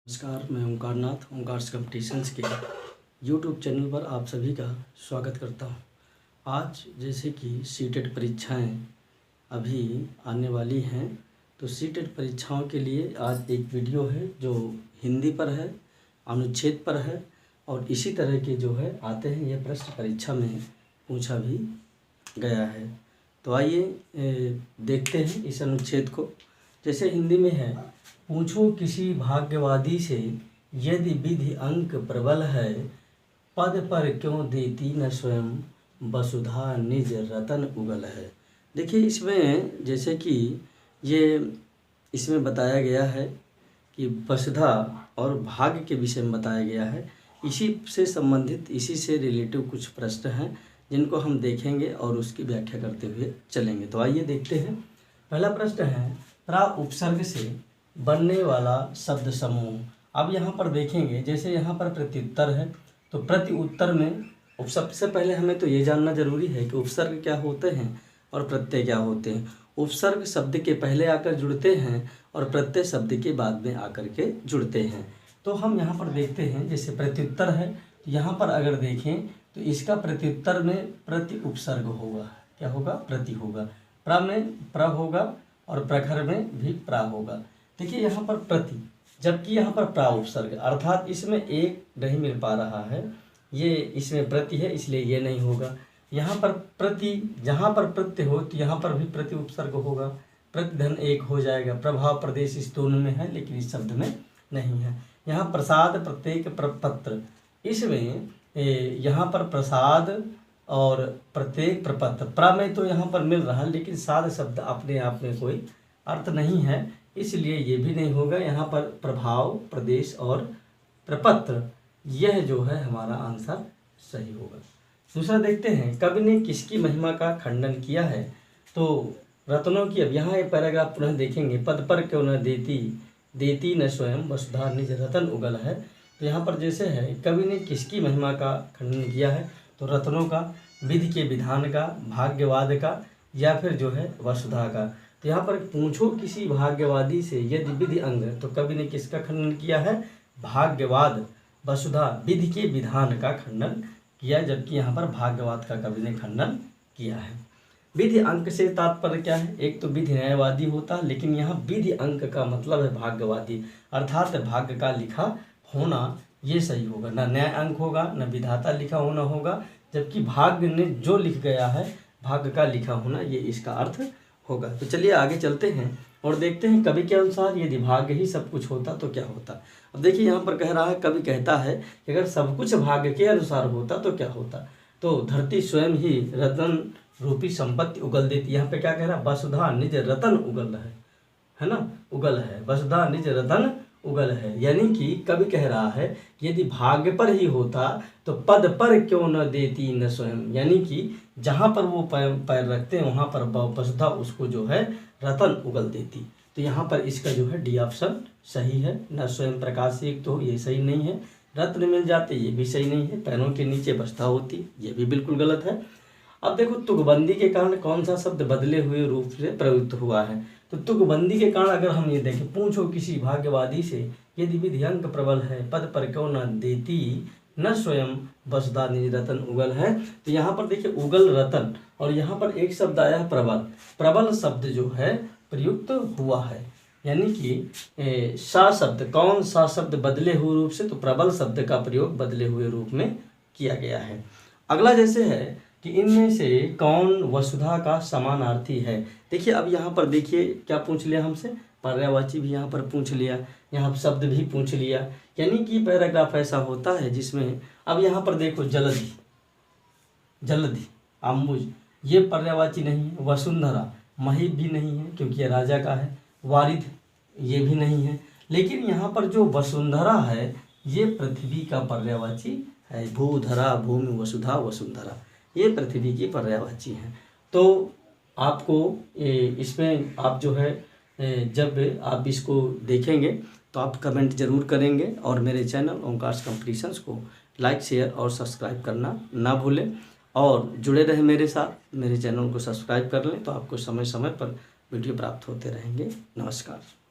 नमस्कार, मैं ओंकार नाथ ओंकार्स कंपटीशंस के यूट्यूब चैनल पर आप सभी का स्वागत करता हूं। आज जैसे कि सीटेट परीक्षाएं अभी आने वाली हैं, तो सीटेट परीक्षाओं के लिए आज एक वीडियो है जो हिंदी पर है, अनुच्छेद पर है और इसी तरह के जो है आते हैं, ये प्रश्न परीक्षा में पूछा भी गया है। तो आइए देखते हैं इस अनुच्छेद को। जैसे हिंदी में है, पूछो किसी भाग्यवादी से यदि विधि अंक प्रबल है, पद पर क्यों देती न स्वयं वसुधा निज रतन उगल है। देखिए इसमें जैसे कि ये इसमें बताया गया है कि वसुधा और भाग्य के विषय में बताया गया है। इसी से संबंधित, इसी से रिलेटिव कुछ प्रश्न हैं जिनको हम देखेंगे और उसकी व्याख्या करते हुए चलेंगे। तो आइए देखते हैं। पहला प्रश्न है, प्रा उपसर्ग से बनने वाला शब्द समूह। अब यहाँ पर देखेंगे, जैसे यहाँ पर प्रत्युत्तर है, तो प्रति उत्तर में सबसे पहले हमें तो ये जानना जरूरी है कि उपसर्ग क्या होते हैं और प्रत्यय क्या होते हैं। उपसर्ग शब्द के पहले आकर जुड़ते हैं और प्रत्यय शब्द के बाद में आकर के जुड़ते हैं। तो हम यहाँ पर देखते हैं, जैसे प्रत्युत्तर है, तो यहाँ पर अगर देखें तो इसका प्रत्युत्तर में प्रति उपसर्ग होगा। क्या होगा? प्रति होगा। प्र में प्र होगा और प्रखर में भी प्रा होगा। देखिए यहाँ पर प्रति, जबकि यहाँ पर प्रा उपसर्ग, अर्थात इसमें एक नहीं मिल पा रहा है, ये इसमें प्रति है इसलिए ये नहीं होगा। यहाँ पर प्रति, जहाँ पर प्रत्यय हो तो यहाँ पर भी प्रति उपसर्ग होगा, प्रतिधन एक हो जाएगा। प्रभाव प्रदेश इस दोनों में है लेकिन इस शब्द में नहीं है। यहाँ प्रसाद प्रत्येक प्रपत्र, इसमें यहाँ पर प्रसाद और प्रत्येक प्रपत्र, प्रा में तो यहाँ पर मिल रहा है लेकिन साध शब्द अपने आप में कोई अर्थ नहीं है, इसलिए ये भी नहीं होगा। यहाँ पर प्रभाव प्रदेश और प्रपत्र, यह जो है हमारा आंसर सही होगा। दूसरा देखते हैं, कवि ने किसकी महिमा का खंडन किया है। तो रत्नों की, अब यहाँ ये पैराग्राफ पुनः देखेंगे, पद पर क्यों न देती न स्वयं वसुधा निज रतन उगल है। तो यहाँ पर जैसे है, कवि ने किसकी महिमा का खंडन किया है, तो रत्नों का, विधि के विधान का, भाग्यवाद का, या फिर जो है वसुधा का। तो यहाँ पर पूछो किसी भाग्यवादी से यदि विधि अंग, तो कवि ने किसका खंडन किया है? भाग्यवाद। वसुधा, विधि के विधान का खंडन किया, जबकि यहाँ पर भाग्यवाद का कवि ने खंडन किया है। विधि अंक से तात्पर्य क्या है? एक तो विधि न्यायवादी होता है, लेकिन यहाँ विधि अंक का मतलब है भाग्यवादी, अर्थात भाग्य का लिखा होना, ये सही होगा। न न्याय अंक होगा न विधाता लिखा होना होगा, जबकि भाग्य ने जो लिख गया है, भाग्य का लिखा होना, ये इसका अर्थ होगा। तो चलिए आगे चलते हैं और देखते हैं, कवि के अनुसार यदि भाग्य ही सब कुछ होता तो क्या होता। अब देखिए यहाँ पर कह रहा है, कवि कहता है कि अगर सब कुछ भाग्य के अनुसार होता तो क्या होता। तो धरती स्वयं ही रतन रूपी संपत्ति उगल देती। यहाँ पे क्या कह रहा है? वसुधा निज रतन उगल है ना, उगल है, वसुधा निज रतन उगल है। यानी कि कवि कह रहा है कि यदि भाग्य पर ही होता तो पद पर क्यों न देती न स्वयं, यानी कि जहाँ पर वो पैर रखते हैं वहाँ पर वसुधा उसको जो है रतन उगल देती। तो यहाँ पर इसका जो है डी ऑप्शन सही है। न स्वयं प्रकाश से एक तो ये सही नहीं है, रत्न मिल जाते ये भी सही नहीं है, पैरों के नीचे वसुधा होती ये भी बिल्कुल गलत है। अब देखो, तुकबंदी के कारण कौन सा शब्द बदले हुए रूप से प्रयुक्त हुआ है। तो तुकबंदी के कारण अगर हम ये देखें, पूछो किसी भाग्यवादी से यदि विधि अंक प्रबल है, पद पर क्यों न देती न स्वयं वसुधा निज रतन उगल है। तो यहाँ पर देखिए उगल रतन, और यहाँ पर एक शब्द आया है प्रबल। प्रबल शब्द जो है प्रयुक्त हुआ है, यानी कि सा शब्द, कौन सा शब्द बदले हुए रूप से, तो प्रबल शब्द का प्रयोग बदले हुए रूप में किया गया है। अगला जैसे है कि इनमें से कौन वसुधा का समानार्थी है। देखिए अब यहाँ पर देखिए क्या पूछ लिया हमसे, पर्यायवाची भी यहाँ पर पूछ लिया, यहाँ शब्द भी पूछ लिया, यानी कि पैराग्राफ ऐसा होता है जिसमें, अब यहाँ पर देखो जलधि, जलधि, अम्बुज, ये पर्यायवाची नहीं है। वसुंधरा, महिब भी नहीं है क्योंकि ये राजा का है। वारिध, ये भी नहीं है। लेकिन यहाँ पर जो वसुंधरा है ये पृथ्वी का पर्यायवाची है। भूधरा, भूमि, वसुधा, वसुंधरा, ये पृथ्वी की पर्यायवाची हैं। तो आपको इसमें आप जो है जब आप इसको देखेंगे तो आप कमेंट जरूर करेंगे और मेरे चैनल ओंकार्स कंपटीशंस को लाइक, शेयर और सब्सक्राइब करना ना भूलें और जुड़े रहें मेरे साथ। मेरे चैनल को सब्सक्राइब कर लें तो आपको समय समय पर वीडियो प्राप्त होते रहेंगे। नमस्कार।